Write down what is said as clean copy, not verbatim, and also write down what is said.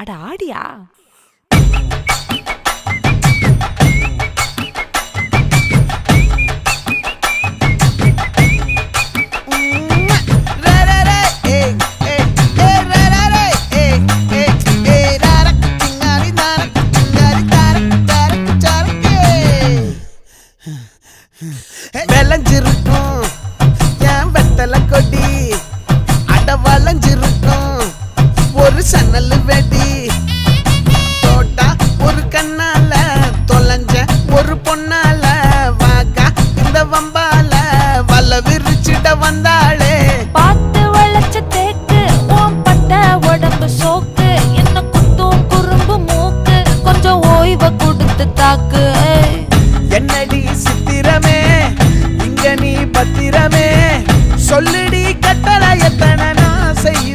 அட ஆடியா? விளைஞ்சிருக்கும் என் வெத்தலை கொடி, அட வளைஞ்சிருக்கும் ஒரு சன்னல் வெடி. தோட்டா ஒரு கண்ணால தொலைஞ்ச ஒரு பொண்ணால வாக்கா இந்த வம்பால வல விரிச்சிட வந்தாளே. பார்த்து வளைச்ச தேக்கு ஓம் பட்ட உடம்பு சோக்கு, என்ன குத்தும் குறும்பு மூக்கு, கொஞ்சம் ஓய்வை கொடுத்து தாக்கு. என்னடி சித்திரமே இங்க நீ பத்திரமே, சொல்லுடி கட்டளை எத்தனை நான் செய்ய